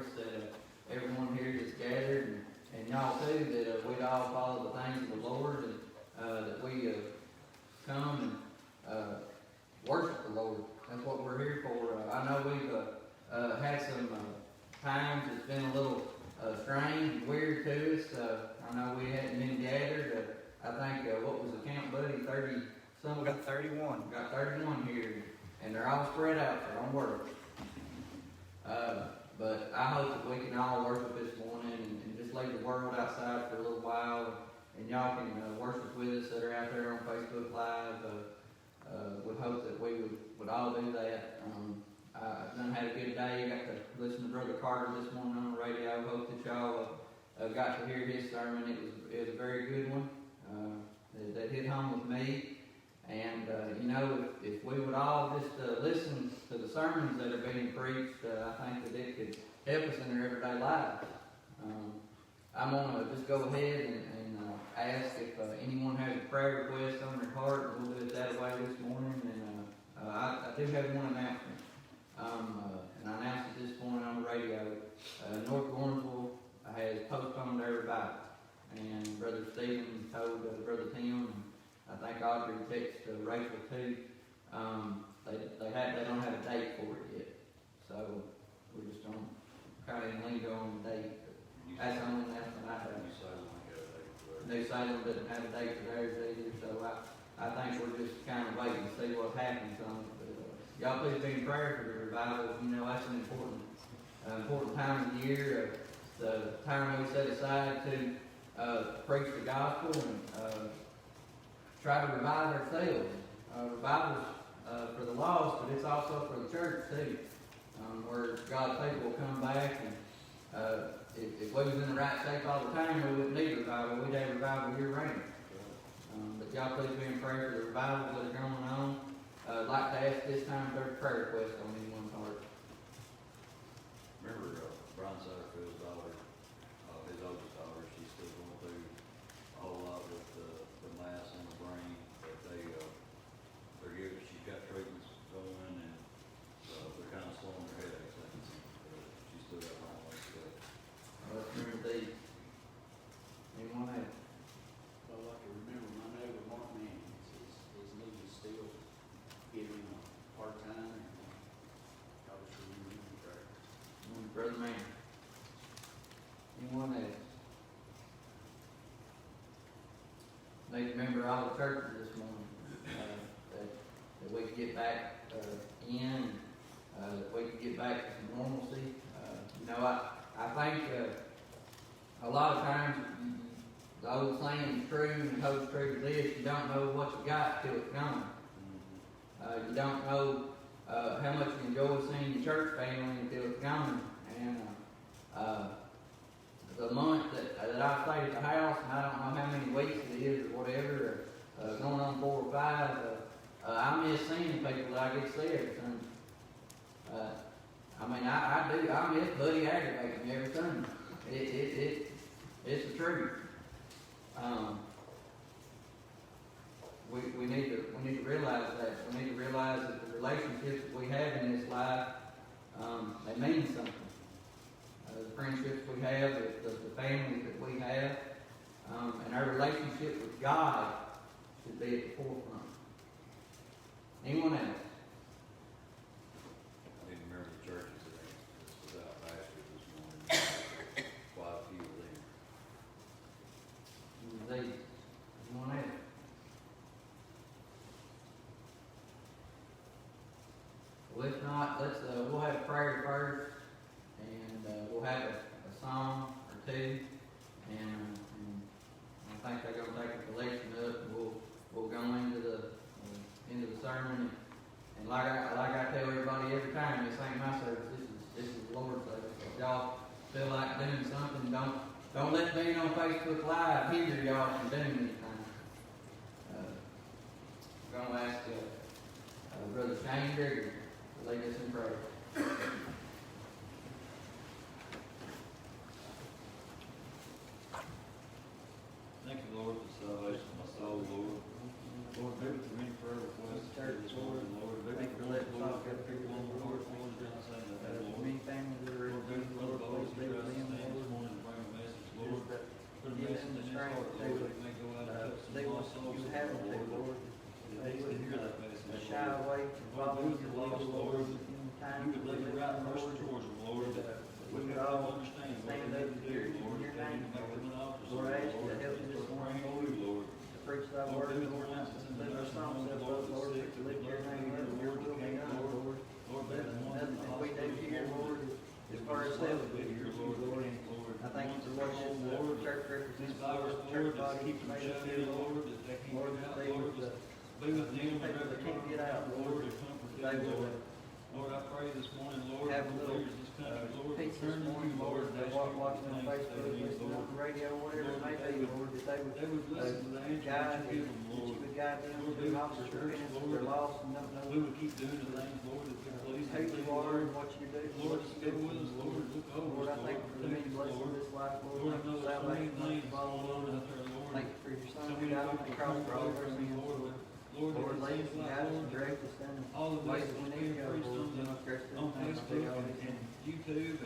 us that everyone here that's gathered, and y'all too, that we'd all follow the things of the Lord, and that we come and worship the Lord. That's what we're here for. I know we've had some times it's been a little strange and weird to us. I know we hadn't been gathered. I think, what was the count, buddy? 30 some? We got 31. Got 31 here, and they're all spread out, so don't worry. But I hope that we can all worship this morning and just leave the world outside for a little while, and y'all can worship with us that are out there on Facebook Live. We hope that we would all do that. I done had a good day. Got to listen to Brother Carter this morning on the radio. Hope that y'all got to hear his sermon. It was a very good one. That hit home with me. And you know, if we would all just listen to the sermons that are being preached, I think that it could help us in our everyday lives. I'm going to just go ahead and ask if anyone has a prayer request on their heart, and we'll do it that way this morning. And I do have one announcement. And I announced it this morning on the radio. North Lawrenceville has postponed their revival. And Brother Stephen told Brother Tim, and I think Audrey texted Rachel too. They don't have a date for it yet. So we're just going to kind of lingo on the date. That's the only announcement I have. New Salem doesn't have a date for theirs either, so I think we're just kind of waiting to see what happens on it. But y'all please be in prayer for the revival. You know, that's an important time of the year. The time we set aside to preach the gospel and try to revive ourselves. Revival's for the lost, but it's also for the church too, where God's people will come back. And if we was in the right shape all the time, we wouldn't need revival. We'd have revival year round. But y'all please be in prayer for the revivals that are going on. I'd like to ask this time if there's a prayer request on anyone's heart. Remember Brian Satterfield's daughter, his oldest daughter, she's still going through a whole lot with the mass on the brain. But they're good. She's got treatments going, and they're kind of slowing her headaches. She's still got a long way to go. Let's remember these. Anyone else? I'd like to remember my neighbor Mark Mannings. His knee is still giving him a hard time, and I was remembering him in prayer. Brother Man. Anyone else? Need to remember all the churches this morning, that we could get back in, that we could get back to some normalcy. You know, I think a lot of times the old saying is true and holds true to this: you don't know what you got till it's gone. You don't know how much you enjoy seeing your church family until it's gone. And the month that I stayed at the house, and I don't know how many weeks it is or whatever, going on 4 or 5, I miss seeing people that I get to see every Sunday. I mean, I do. I miss Buddy aggravating me every Sunday. It's the truth. We need to realize that. We need to realize that the relationships that we have in this life, they mean something. The friendships we have, the families that we have, and our relationship with God should be at the forefront. Anyone else? I didn't remember the churches that was out pastors this morning. Quite a few of them. These. Anyone else? Well, if not, we'll have prayer first, and we'll have a song or two, and I think they're going to take a collection up, and we'll go into the sermon. And like I tell everybody every time, this ain't my service. This is the Lord's service. If y'all feel like doing something, don't let being on Facebook Live hinder y'all from doing anything. I'm going to ask Brother Shane Gregory to lead us in prayer. Thank you, Lord, for the salvation of my soul, Lord. Lord, be with me prayer requests this morning, Lord. Be with the people on the Lord, Lord, down the same day, Lord. Many families that are Lord, be with Brother Bo, myself, Lord, here, Lord, Lord. Lord. I thank you for watching the Lord, church this representatives, virus, Lord, Lord, church just body, keep them made shut us in, here, Lord, that they can't Lord, get out, they Lord, would, just be with them people wherever that they can't get out, Lord, and comfort they them, would, Lord. Lord, I pray this morning, Lord, have for a the little, leaders of this country, Lord, peace this turn to morning, you, Lord, Lord, they ask you watching for on the things Facebook, they need, listening Lord. on the radio, whatever it Lord, may that be, Lord, that they They would listen to the answer guide that you give them, that Lord. you would guide them Lord, to be with office the church, repentance if Lord. they're lost and don't know We would keep doing the things, Lord, that you're pleasing who to you you, are Lord. and what you do. Lord, just go with us, Lord, look over Lord, I us, thank Lord, you for the many protect us, blessings Lord. of this life, Lord. Lord, I know there's so many Salvation, things follow, going on Lord. out there, Lord. Thank you for your So son who many died on people the cross for all of our come sins, Lord, Lord. Lord, Lord, it lead seems us and like, guide us Lord, and direct us in all the ways messages we need being to go, preached Lord. on Do not curse on them, and Facebook all and these YouTube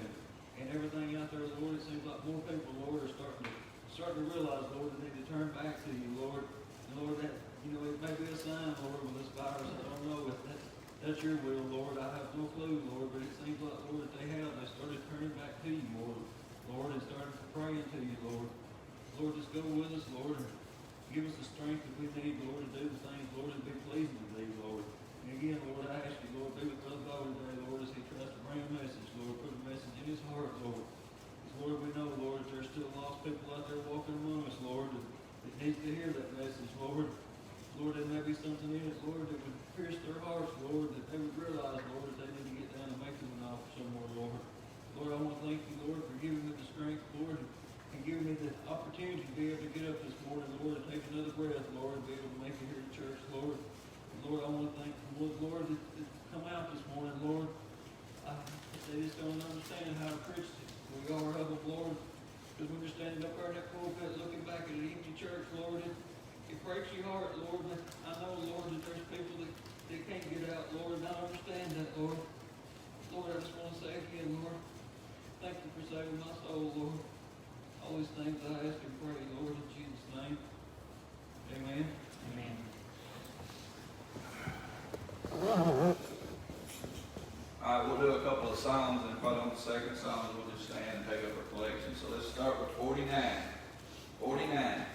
and everything out there, Lord, it seems like more people, Lord, are starting to realize, Lord, they need to turn back to you, Lord. And Lord, that, it may be a sign, Lord, with this virus, I don't know if that's your will, Lord. I have no clue, Lord, but it seems like, Lord, that they started turning back to you, Lord, and started praying to you, Lord. Lord, just go with us, Lord, and give us the strength that we need, Lord, to do the things, Lord, and be pleasing to thee, Lord. And again, Lord, I ask you, Lord, be with Brother Bobby today, Lord, as he tries to bring a message, Lord, put a message in his heart, Lord. Because, Lord, we know, Lord, that there's still lost people out there walking among us, Lord, that needs to hear that message, Lord. Lord, there may be something in it, Lord, that would pierce their hearts, Lord, that they would realize, Lord, that they need to get down and make them an offer somewhere, Lord. Lord, I want to thank you, Lord, for giving me the strength, Lord, and giving me the opportunity to be able to get up this morning, Lord, and take another breath, Lord, and be able to make it here to church, Lord. And Lord, I want to thank you, Lord, that come out this morning, Lord. They just don't understand how Christian we are of them, Lord. Because when you're standing up there in that pulpit looking back at an empty church, Lord, it breaks your heart, Lord. But I know, Lord, that there's people that can't get out, Lord, and I understand that, Lord. Lord, I just want to say again, Lord, thank you for saving my soul, Lord. All these things I ask and pray, Lord, in Jesus' name. Amen. Amen. All right, we'll do a couple of songs, and probably on the second song, we'll just stand and take up a collection. So let's start with 49. 49.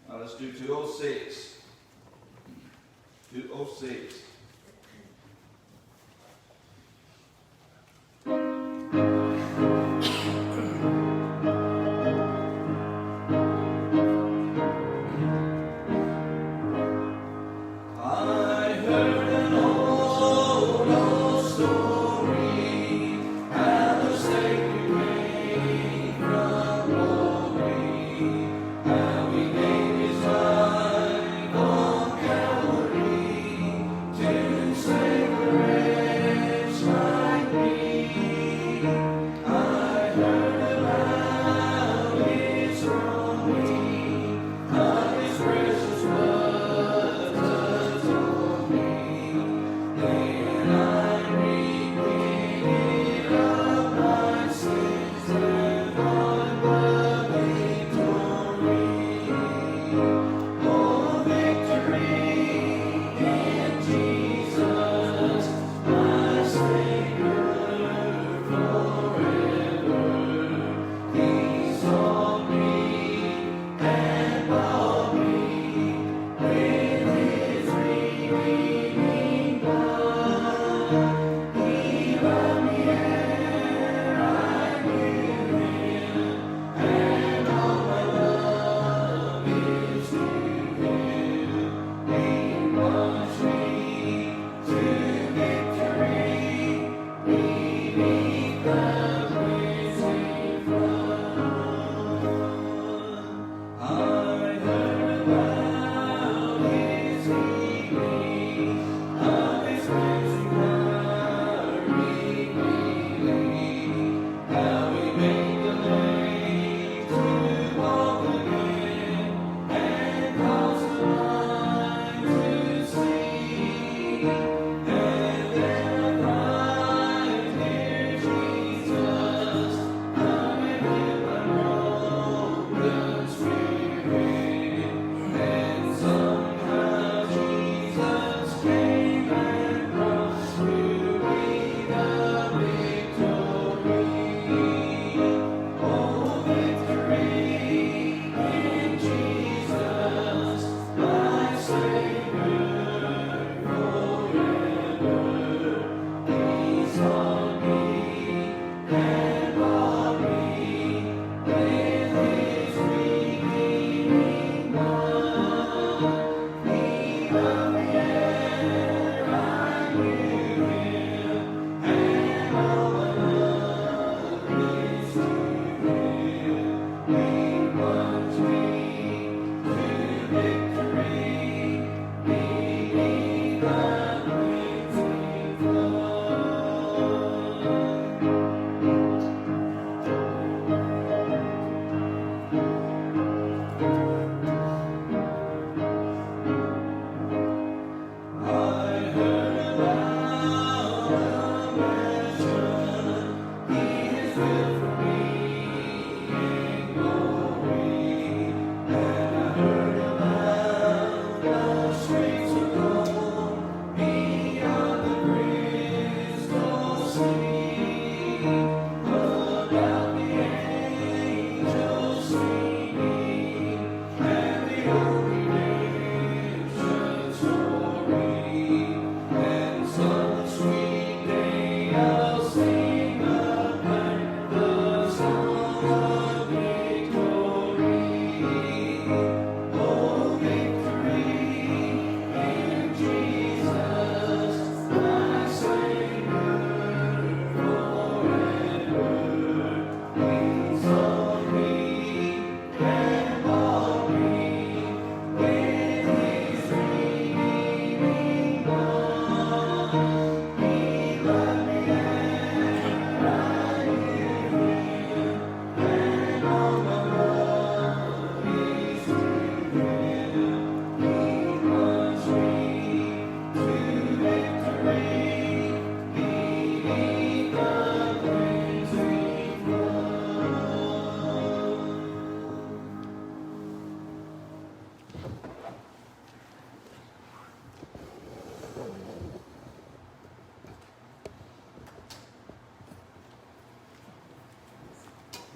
Let's do 206. 206.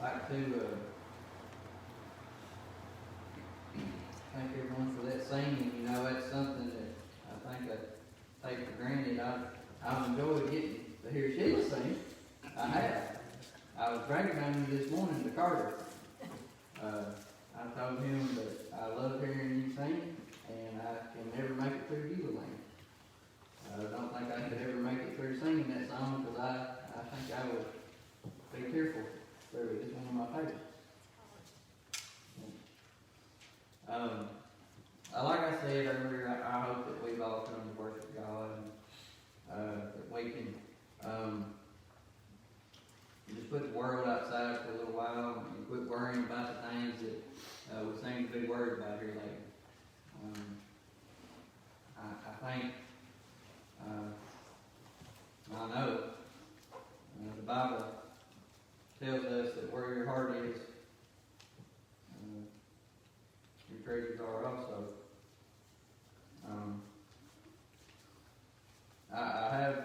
Like to thank everyone for that singing. You know, that's something that I think I take for granted. I've enjoyed getting to hear Sheila sing. I have. I was bragging on you this morning to Carter. I told him that I love hearing you sing, and I can never make it through Gila Land. I don't think I could ever make it through singing that song because I think I would be tearful through it. It's one of my favorites. Like I said earlier, I hope that we've all come to worship God, and that we can just put the world outside for a little while and quit worrying about the things that we seem to be worried about here lately. I think, I know, the Bible tells us that where your heart is, your treasures are also. I have,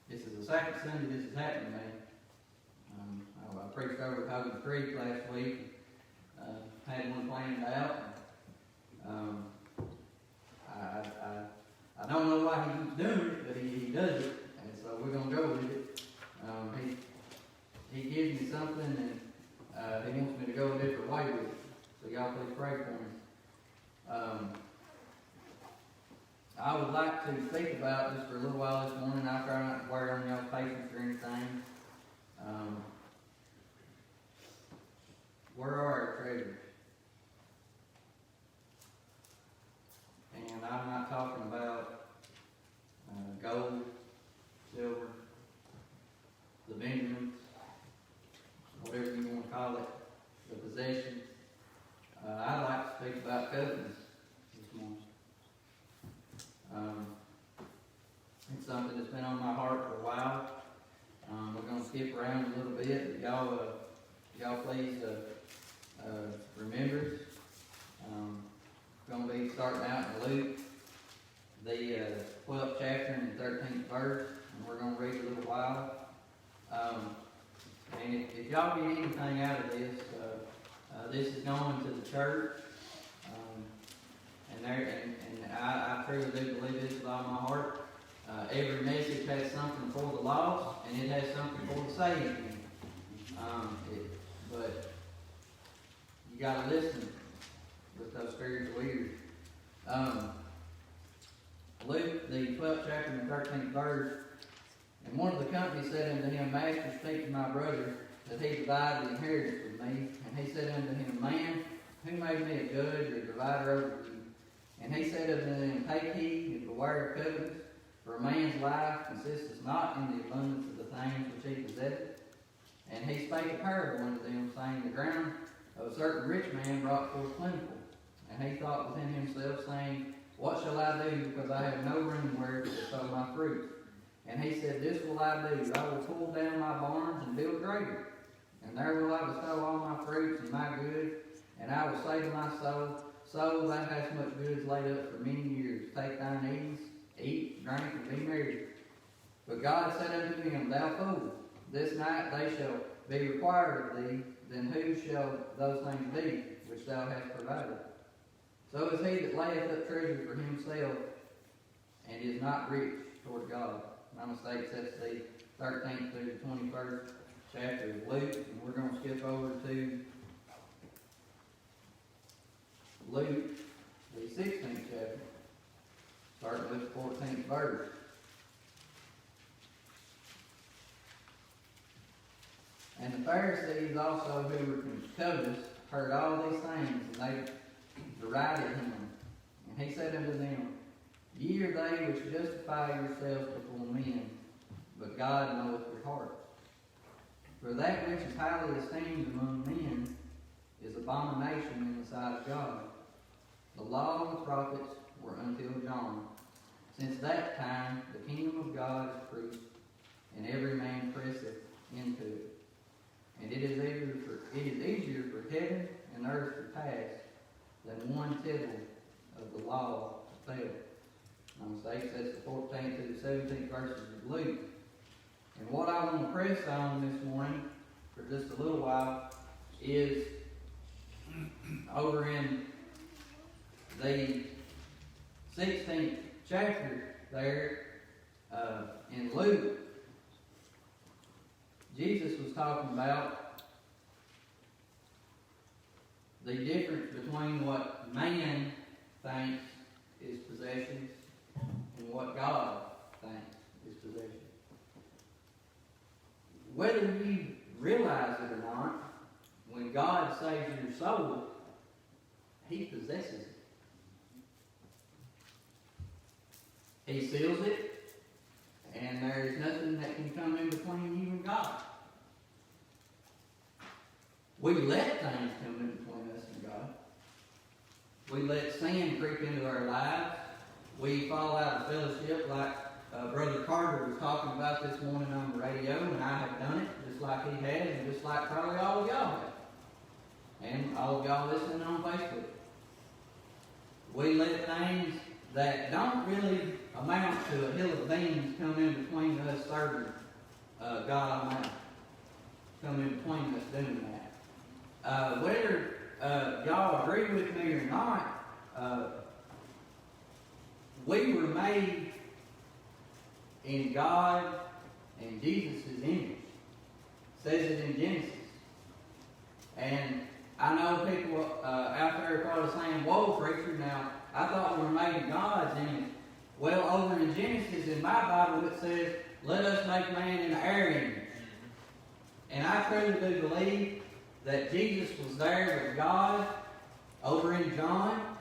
this is the second Sunday this has happened to me. I preached over at Hogan Creek last week. Had one planned out. I don't know why he keeps doing it, but he does it, and so we're going to go with it. He gives me something, and he wants me to go a different way with it. So y'all please pray for me. I would like to speak about just for a little while this morning. I'll try not to wear on y'all's patience or anything. Where are our treasures? speak about covenants this morning. It's something that's been on my heart for a while. We're going to skip around a little bit, but y'all please remember. We're going to be starting out in Luke, the 12th chapter and the 13th verse, and we're going to read a little while. And if y'all get anything out of this, this is going to the church, and I truly do believe this with all my heart. Every message has something for the lost, and it has something for the saved. But you got to listen with those spiritual ears. Luke, the 12th chapter and the 13th verse, and one of the company said unto him, Master, speak to my brother, that he divide the inheritance with me. And he said unto him, Man, who made me a judge or divider over you? And he said unto them, Take heed and beware of covenants, for a man's life consisteth not in the abundance of the things which he possesseth. And he spake a parable unto them, saying, The ground of a certain rich man brought forth plentiful. And he thought within himself, saying, What shall I do, because I have no room where to sow my fruit? And he said, This will I do, I will pull down my barns and build greater. And there will I bestow all my fruits and my goods. And I will say to my soul, Soul, thou hast much goods laid up for many years. Take thine ease, eat, drink, and be merry. But God said unto him, Thou fool, this night they shall be required of thee. Then who shall those things be which thou hast provided? So is he that layeth up treasure for himself, and is not rich toward God. My mistake, that's the 13th through the 21st chapter of Luke, and we're going to skip over to Luke, the 16th chapter, starting with the 14th verse. And the Pharisees also, who were covetous, heard all these things, and they derided him. And he said unto them, Ye are they which justify yourselves before men, but God knoweth your hearts. For that which is highly esteemed among men is abomination in the sight of God. The law and the prophets were until John. Since that time the kingdom of God is preached, and every man presseth into it. And it is easier for heaven and earth to pass than one tittle of the law to fail. My mistake, that's the 14th to the 17th verses of Luke. And what I want to press on this morning, for just a little while, is over in the 16th chapter there in Luke. Jesus was talking about the difference between what man thinks is possessions and what God thinks is possessions. Whether you realize it or not, when God saves your soul, He possesses it. He seals it, and there is nothing that can come in between you and God. We let things come in between us and God. We let sin creep into our lives. We fall out of fellowship like Brother Carter was talking about this morning on the radio, and I have done it just like he has, and just like probably all of y'all have. And all of y'all listening on Facebook. We let things that don't really amount to a hill of beans come in between us serving God Almighty. Come in between us doing that. Whether y'all agree with me or not, we were made in God and Jesus' image. It says it in Genesis. And I know people out there are probably saying, whoa, preacher, now, I thought we were made in God's image. Well, over in Genesis, in my Bible, it says, let us make man in our image. And I truly do believe that Jesus was there with God. Over in John,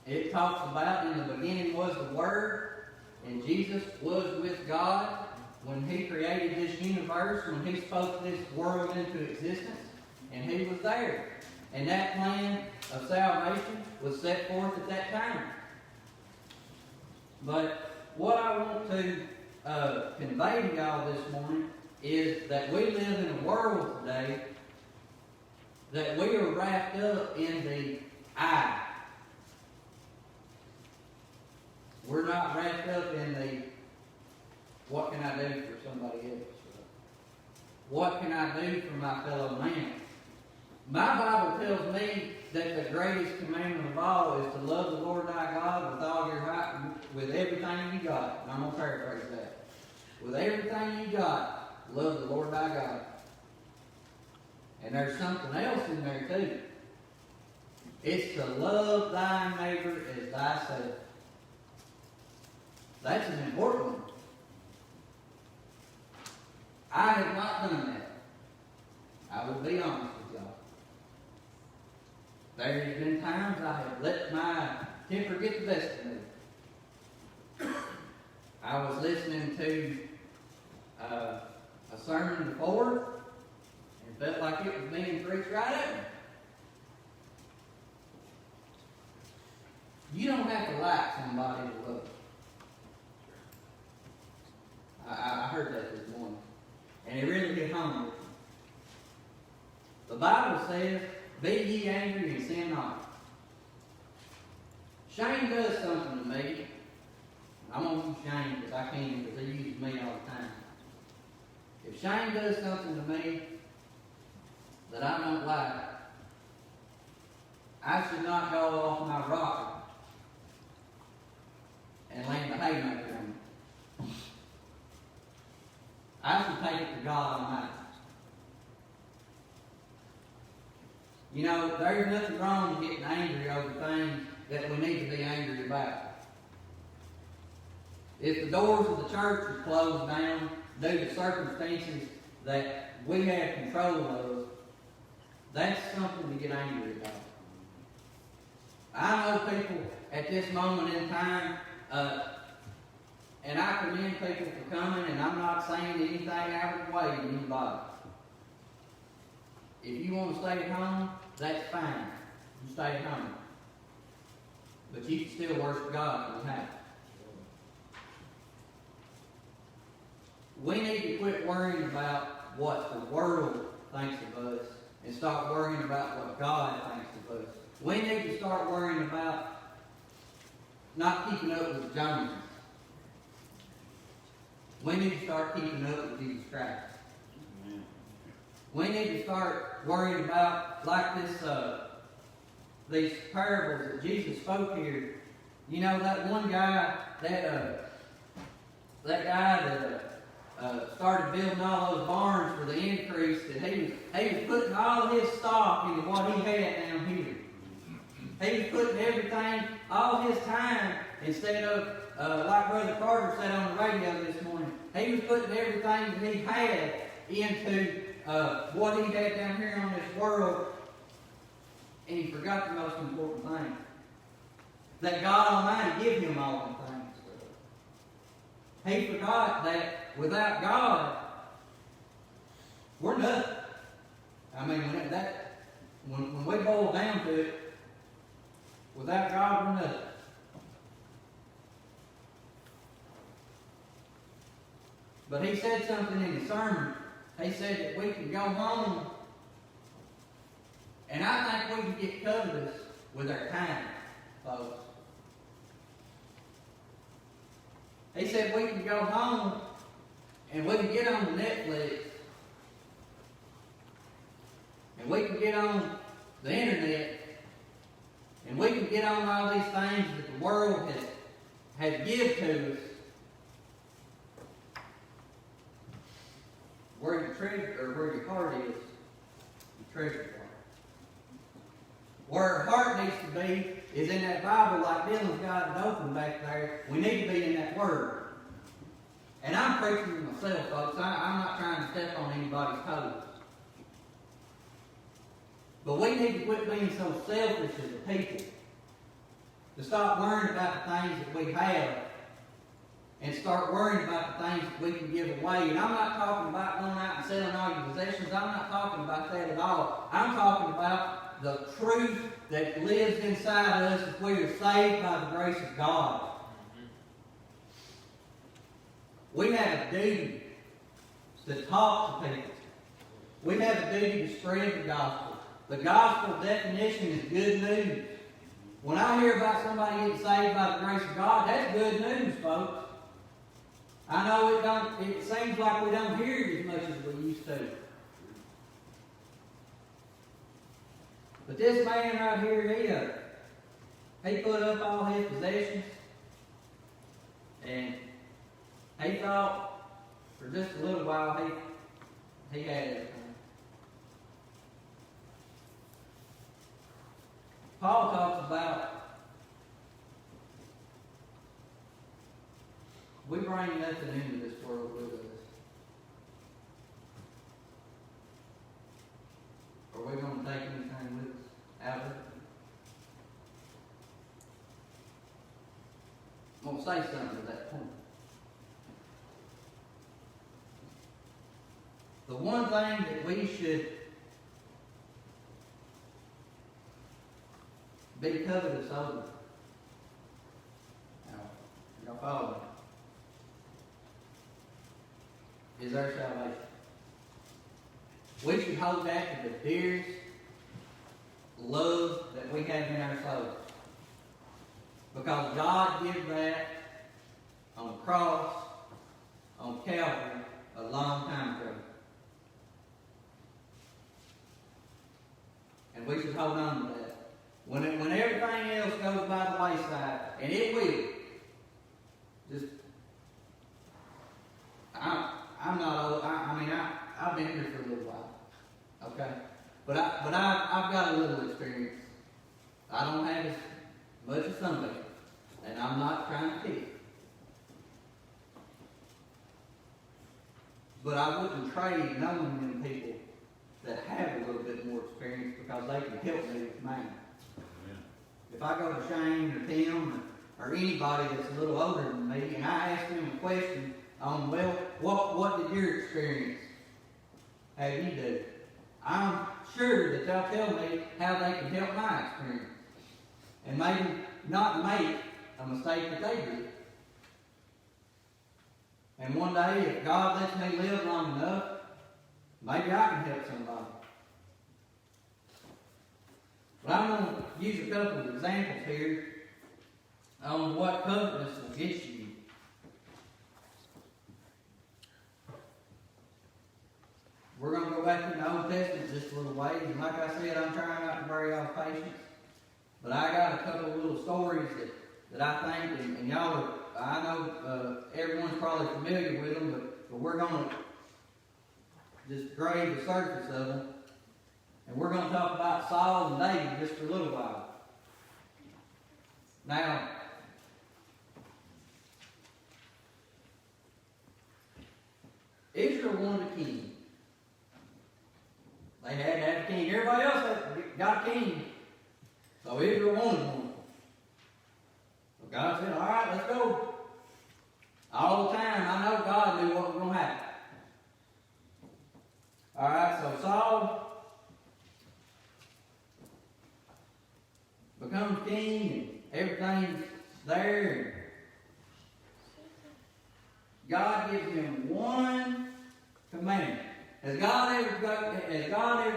it talks about in the beginning was the Word, and Jesus was with God when He created this universe, when He spoke this world into existence, and He was there. And that plan of salvation was set forth at that time. But what I want to convey to y'all this morning is that we live in a world today that we are wrapped up in the I. We're not wrapped up in the what can I do for somebody else? What can I do for my fellow man? My Bible tells me that the greatest commandment of all is to love the Lord thy God with all your heart, with everything you got. And I'm going to paraphrase that. With everything you got, love the Lord thy God. And there's something else in there too. It's to love thy neighbor as thyself. That's an important one. I have not done that. I will be honest with y'all. There has been times I have let my temper get the best of me. I was listening to a sermon before and felt like it was being preached right at me. You don't have to like somebody to love them. I heard that this morning. And it really hit home with me. The Bible says, be ye angry and sin not. Shane does something to me. I'm going to use Shane because I can, because he uses me all the time. If Shane does something to me that I don't like, I should not go off my rocker and land a haymaker on him. I should take it to God Almighty. You know, there's nothing wrong with getting angry over things that we need to be angry about. If the doors of the church are closed down due to circumstances that we have control of, that's something to get angry about. I know people at this moment in time, and I commend people for coming, and I'm not saying anything out of the way to anybody. If you want to stay at home, that's fine. You stay at home. But you can still worship God in the house. We need to quit worrying about what the world thinks of us and start worrying about what God thinks of us. We need to start worrying about not keeping up with Joneses. We need to start keeping up with Jesus Christ. We need to start worrying about, like these parables that Jesus spoke here. You know, that one guy, that started building all those barns for the increase, that he was putting all his stock into what he had down here. He was putting everything, all his time, instead of, like Brother Carter said on the radio this morning, he was putting everything that he had into what he had down here on this world, and he forgot the most important thing. That God Almighty give him all the things. He forgot that without God, we're nothing. I mean, when we boil down to it, without God, we're nothing. But he said something in the sermon. He said that we can go home, and I think we can get covetous with our time, folks. He said we can go home and we can get on Netflix and we can get on the internet and we can get on all these things that the world has given to us. Where your treasure, or where your heart is, your treasure part. Where our heart needs to be is in that Bible, like Dylan's got it open back there. We need to be in that Word. And I'm preaching to myself, folks. I'm not trying to step on anybody's toes. But we need to quit being so selfish as a people. To stop worrying about the things that we have and start worrying about the things that we can give away. And I'm not talking about going out and selling all your possessions. I'm not talking about that at all. I'm talking about the truth that lives inside us if we are saved by the grace of God. We have a duty to talk to people. We have a duty to spread the gospel. The gospel definition is good news. When I hear about somebody getting saved by the grace of God, that's good news, folks. I know it seems like we don't hear it as much as we used to. But this man right here, he put up all his possessions, and he thought for just a little while he had everything. Paul talks about we bring nothing into this world with us. Are we going to take anything with us out of it? I'm going to say something to that point. The one thing that we should be covetous over. Now, y'all follow me? Is our salvation. We should hold that to the dearest love that we have in our soul. Because God did that on the cross, on Calvary, a long time ago. And we should hold on to that. When everything else goes by the wayside, and it will, just, I'm not old. I've been here for a little while, okay? But I've got a little experience. I don't have as much as somebody, and I'm not trying to pick. But I wouldn't trade knowing them people that have a little bit more experience because they can help me with mine. If I go to Shane or Tim or anybody that's a little older than me and I ask them a question on, well, what did your experience have you do? I'm sure that they'll tell me how they can help my experience. And maybe not make a mistake that they did. And one day, if God lets me live long enough, maybe I can help somebody. But I'm going to use a couple of examples here on what covetousness will get you. We're going to go back in the Old Testament just a little ways. And like I said, I'm trying not to bury y'all's patience. But I got a couple of little stories that I think, and y'all, I know everyone's probably familiar with them, but we're going to just grade the surface of them. And we're going to talk about Saul and David just for a little while. Now, Israel wanted a king. They had to have a king. Everybody else got a king. So Israel wanted one. So God said, all right, let's go. All the time, I know God knew what was going to happen. All right, so Saul becomes king and everything's there. God gives him one commandment. Has God ever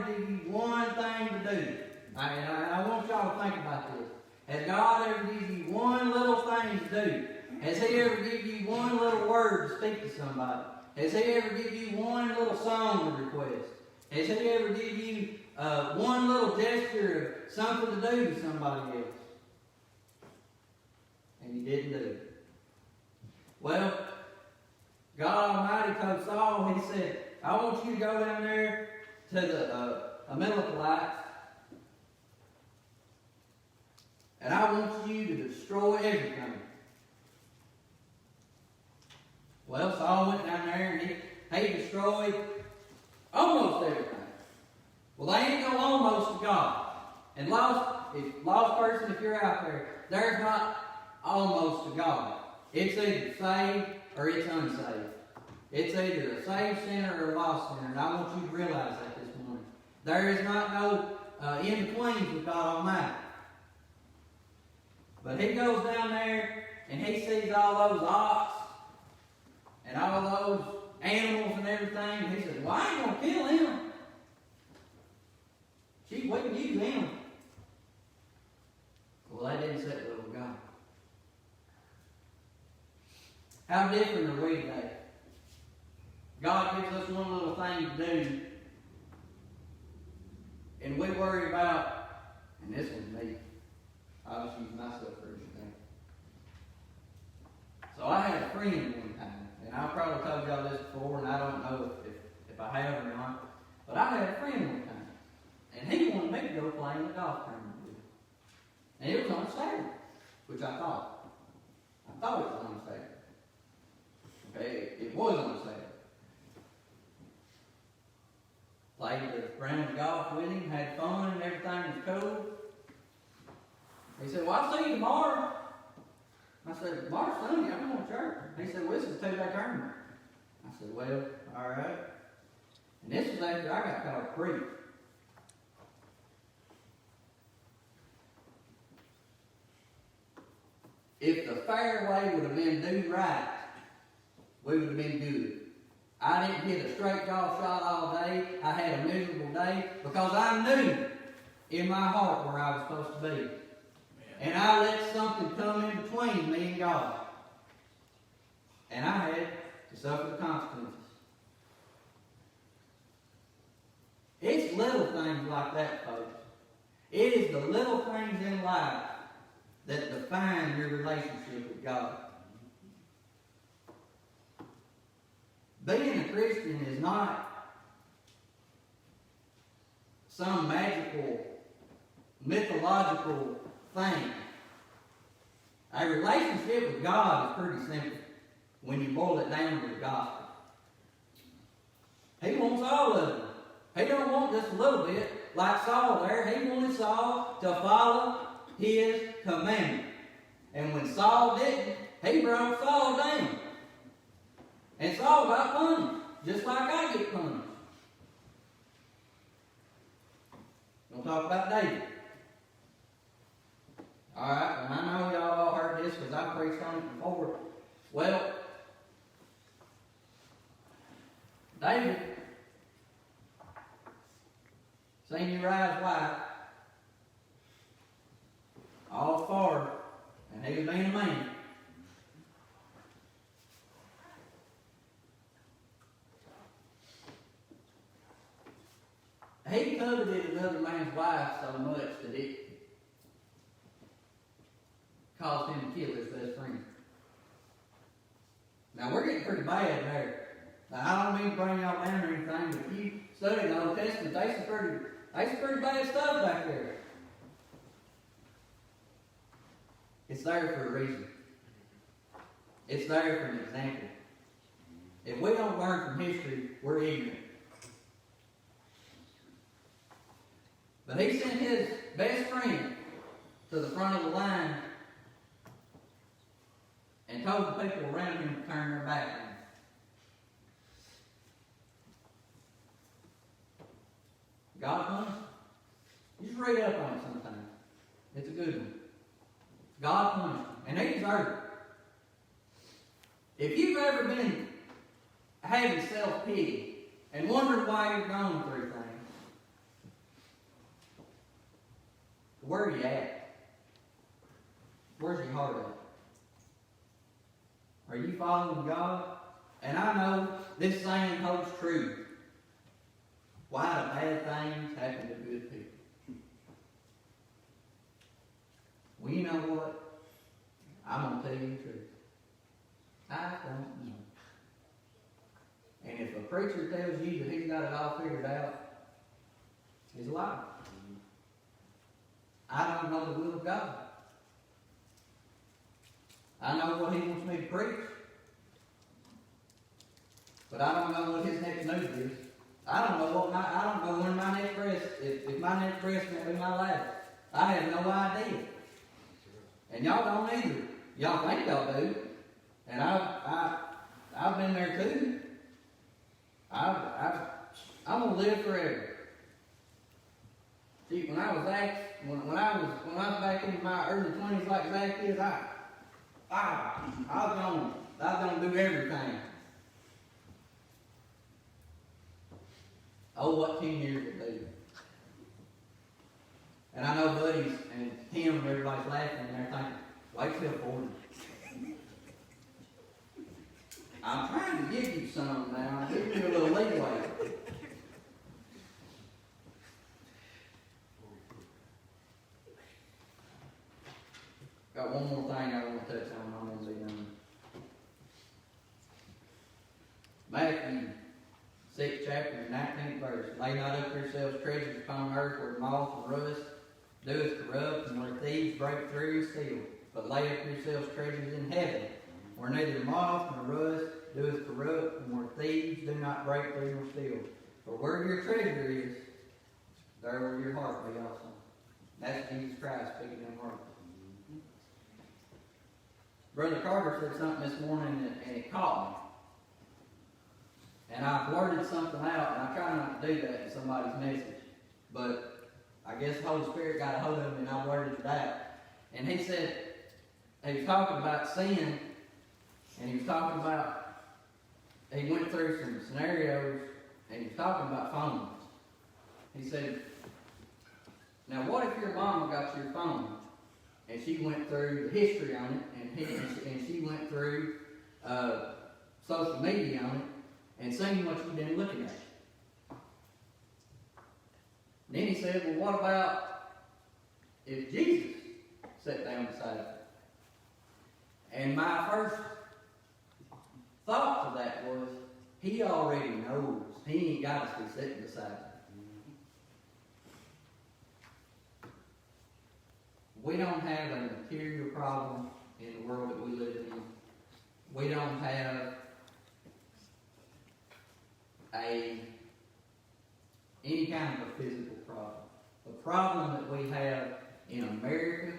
given you one thing to do? I want y'all to think about this. Has God ever given you one little thing to do? Has He ever given you one little word to speak to somebody? Has He ever given you one little song to request? Has He ever given you one little gesture of something to do to somebody else? And He didn't do it. Well, God Almighty told Saul, He said, I want you to go down there to the Amalekites, and I want you to destroy everything. Well, Saul went down there and he destroyed almost everything. Well, they ain't no almost to God. And lost person, if you're out there, there's not almost to God. It's either saved or it's unsaved. It's either a saved sinner or a lost sinner, and I want you to realize that this morning. There is not no in betweens with God Almighty. But he goes down there and he sees all those ox and all those animals and everything. And he says, well, I ain't going to kill him. Gee, we can use him. Well, that didn't set the will of God. How different are we today? God gives us one little thing to do, and we worry about, and this one's me. I'll just use myself for an example. So I had a friend one time, and I've probably told y'all this before, and I don't know if I have or not, but I had a friend one time, and he wanted me to go play in the golf tournament with him. And it was on Saturday, which I thought it was on Saturday. Okay, it was on Saturday. Played the round of golf with him, had fun, and everything was cool. He said, well, I'll see you tomorrow. I said, tomorrow's Sunday, I'm going to church. He said, well, this is a 2-day tournament. I said, well, all right. And this was after I got called a creep. If the fairway would have been due right, we would have been good. I didn't hit a straight golf shot all day. I had a miserable day because I knew in my heart where I was supposed to be. And I let something come in between me and God. And I had to suffer the consequences. It's little things like that, folks. It is the little things in life that define your relationship with God. Being a Christian is not some magical, mythological thing. A relationship with God is pretty simple when you boil it down to the gospel. He wants all of it. He don't want just a little bit, like Saul there. He wanted Saul to follow his commandment. And when Saul didn't, he brought Saul down. And Saul got punished, just like I get punished. We'll talk about David. Alright, and I know y'all all heard this because I preached on it before. Well, David seen Uriah's wife all for, and he was being a man. He coveted another man's wife so much that it caused him to kill his best friend. Now we're getting pretty bad there. Now, I don't mean to bring y'all down or anything, but if you study the Old Testament, there's some pretty bad stuff back there. It's there for a reason. It's there for an example. If we don't learn from history, we're ignorant. But he sent his best friend to the front of the line and told the people around him to turn their back on him. God punished him. You just read up on it sometime. It's a good one. God punished him, and he deserved it. If you've ever been having self-pity and wondering why you're going through things, where are you at? Where's your heart at? Are you following God? And I know this saying holds true. Why do bad things happen to good people? Well, you know what? I'm going to tell you the truth. I don't know. And if a preacher tells you that he's got it all figured out, he's a liar. I don't know the will of God. I know what he wants me to preach. But I don't know what his next move is. I don't know when my next rest, if my next rest is going to be my last. I have no idea. And y'all don't either. Y'all think y'all do. And I've been there too. I'm going to live forever. See, when I was back in my early 20s like Zach is, I was gonna do everything. Oh, what 10 years it do. And I know buddies and Tim and everybody's laughing and they're thinking, wait till 40. I'm trying to give you some now, give you a little leeway. Got one more thing I want to touch on, I'm going to be done. Matthew 6th chapter, 19th verse. Lay not up yourselves treasures upon earth where moth and rust doeth corrupt, and where thieves break through and steal. But lay up yourselves treasures in heaven, where neither moth nor rust doeth corrupt, and where thieves do not break through nor steal. For where your treasure is, there will your heart be also. That's Jesus Christ speaking in words. Brother Carter said something this morning and it caught me. And I blurted something out, and I try not to do that in somebody's message. But I guess the Holy Spirit got a hold of me and I blurted it out. And he said, he was talking about sin, and he was talking about, he went through some scenarios, and he was talking about phones. He said, now what if your mama got your phone, and she went through the history on it, and she went through social media on it, and seen what you've been looking at. Then he said, well, what about if Jesus sat down beside it? And my first thought to that was, he already knows. He ain't got us to be sitting beside him. We don't have a material problem in the world that we live in. We don't have any kind of a physical problem. The problem that we have in America,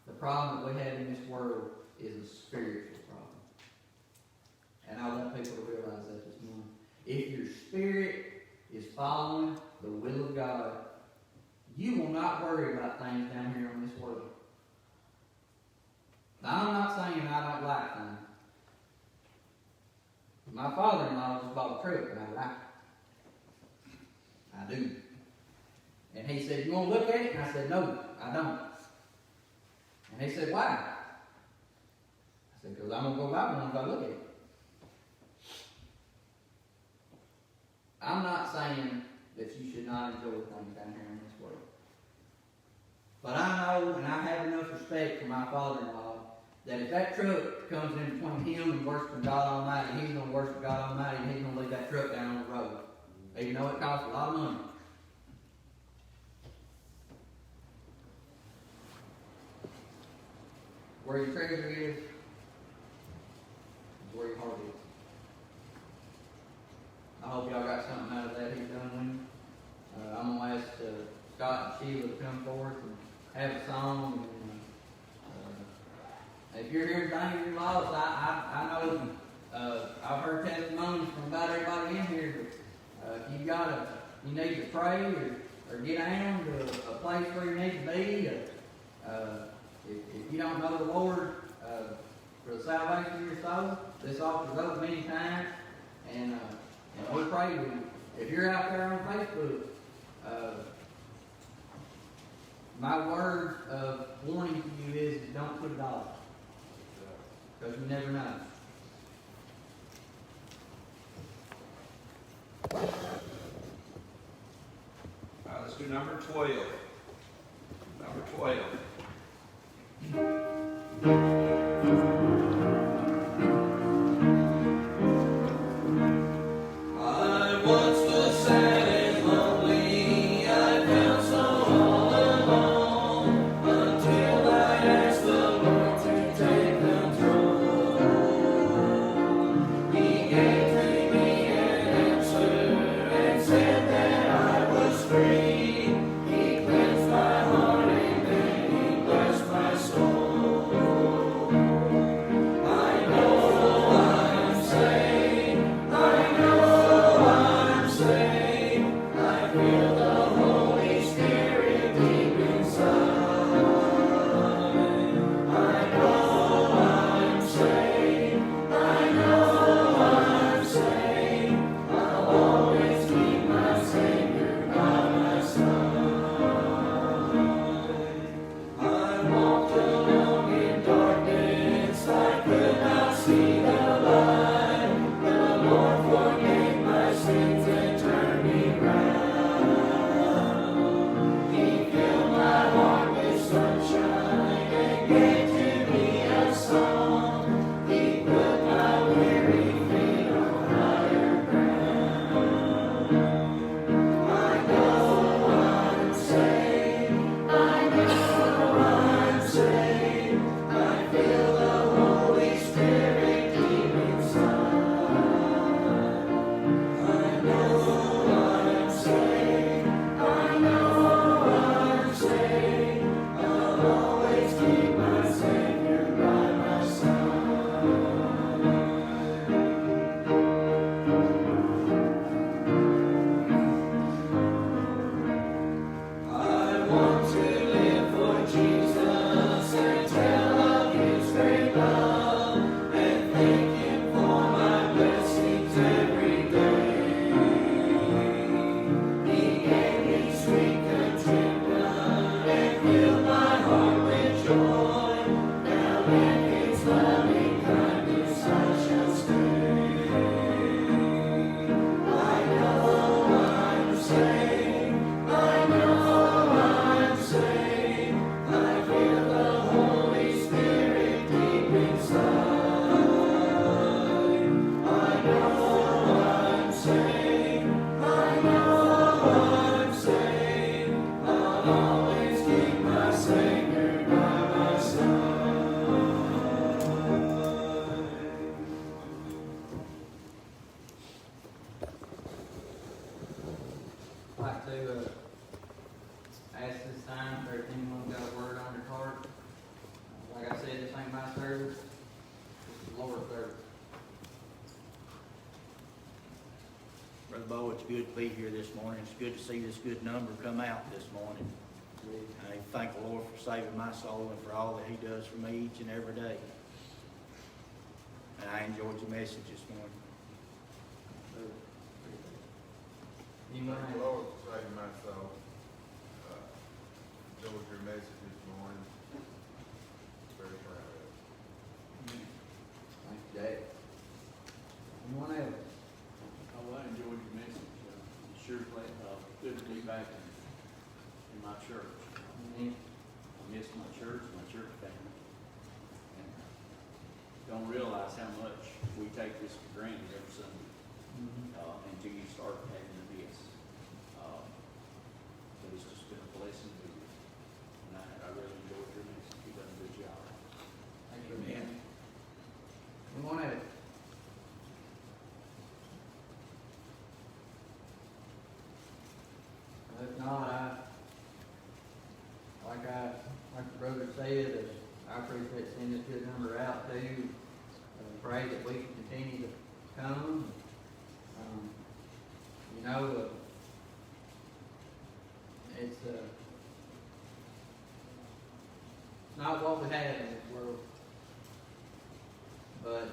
the problem that we have in this world is a spiritual problem. And I want people to realize that this morning. If your spirit is following the will of God, you will not worry about things down here on this world. Now, I'm not saying I don't like things. My father-in-law just bought a truck and I like it. I do. And he said, you want to look at it? And I said, no, I don't. And he said, why? I said, because I'm going to go buy one if I look at it. I'm not saying that you should not enjoy things down here in this world. But I know, and I have enough respect for my father-in-law, that if that truck comes in between him and worshiping God Almighty, he's going to worship God Almighty and he's going to leave that truck down on the road. Even though it costs a lot of money. Where your treasure is where your heart is. I hope y'all got something out of that he's done with you. I'm going to ask Scott and Sheila to come forth and have a song. And, if you're here today and you're lost, I know I've heard testimonies from about everybody in here. But if you need to pray or get down to a place where you need to be. If you don't know the Lord for the salvation of your soul, this altar is open many times. And we pray with you. If you're out there on Facebook, my word of warning to you is don't put it off. Because you never know. All right, let's do number 12. Number 12. I'd like to ask this time if there's anyone got a word on their heart. Like I said, this ain't my service, this is the Lord's service. Brother Bo, it's good to be here this morning. It's good to see this good number come out this morning. I thank the Lord for saving my soul and for all that He does for me each and every day. And I enjoyed your message this morning. Anyone Thank have- the Lord for saving my soul. Enjoyed your message this morning. Very proud of it. Thank you, Dad. Anyone else? Oh, I enjoyed your message. Sure good to be back in my church. Any- I miss my church family. And don't realize how much we take this for granted every Sunday until you start having to miss. But it's just been a blessing to you. And I really enjoyed your message. You've done a good job. Thank you. Amen. Anyone else? If not, like the brother said, I appreciate seeing this good number out too. Pray that we can continue to come. It's not what we have in this world, but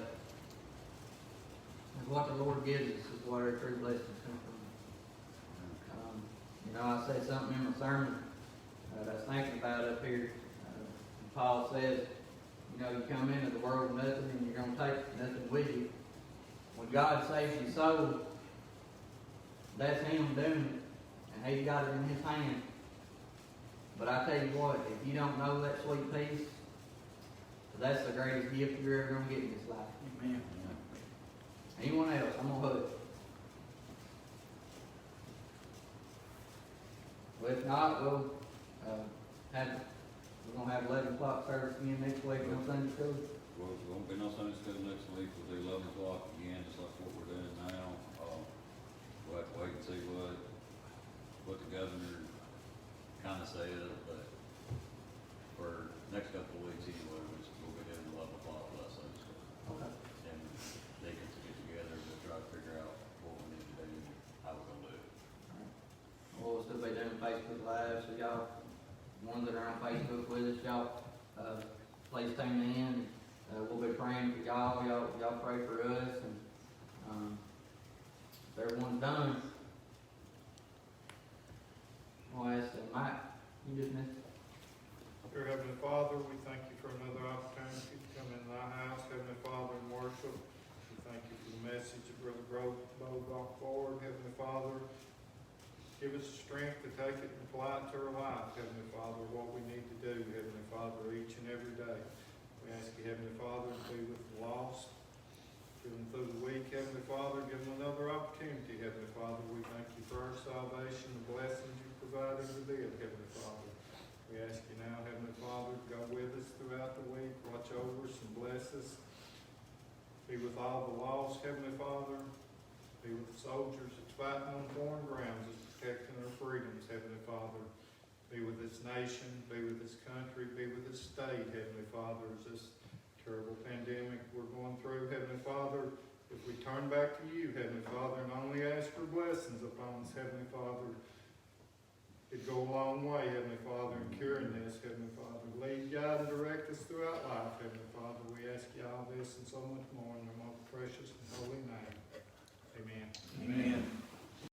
what the Lord gives us is what our true blessings come from. I said something in my sermon that I was thinking about up here. Paul says, you come into the world with nothing and you're going to take nothing with you. When God saves your soul, that's Him doing it, and He's got it in His hand. But I tell you what, if you don't know that sweet peace, that's the greatest gift you're ever going to get in this life. Amen. Anyone else? I'm going to hush. Well, if not, we're going to have 11 o'clock service again next week on Sunday school. Well, there won't be no Sunday school next week, we'll do 11 o'clock again, just like what we're doing now. We'll have to wait and see what the governor kind of said, but for next couple of weeks anyway, we'll be doing 11 o'clock for that Sunday school. Okay. And they get to get together to try to figure out what we need to do, how we're gonna do it. We'll still be doing Facebook Live, so y'all, ones that are on Facebook with us, y'all, please tune in. We'll be praying for y'all. Y'all pray for us, and if everyone's done, I'll ask Mike, you just missed it. Dear Heavenly Father, we thank you for another opportunity to come in thy house, Heavenly Father, and worship. We thank you for the message that Brother Bo brought forward, Heavenly Father. Give us the strength to take it and apply it to our life, Heavenly Father, what we need to do, Heavenly Father, each and every day. Heavenly Father, to be with the lost. Give them through the week, Heavenly Father, give them another opportunity, Heavenly Father. We thank you for our salvation, the blessings you provided to live, Heavenly Father. We ask you now, Heavenly Father, to go with us throughout the week, watch over us and bless us. Be with all the lost, Heavenly Father. Be with the soldiers that's fighting on foreign grounds, that's protecting our freedoms, Heavenly Father. Be with this nation, be with this country, be with this state, Heavenly Father, as this terrible pandemic we're going through, Heavenly Father. If we turn back to you, Heavenly Father, and only ask for blessings upon us, Heavenly Father, it'd go a long way, Heavenly Father, in curing this, Heavenly Father. Lead, guide, and direct us throughout life, Heavenly Father. We ask you all this and so much more in your most precious and holy name. Amen. Amen.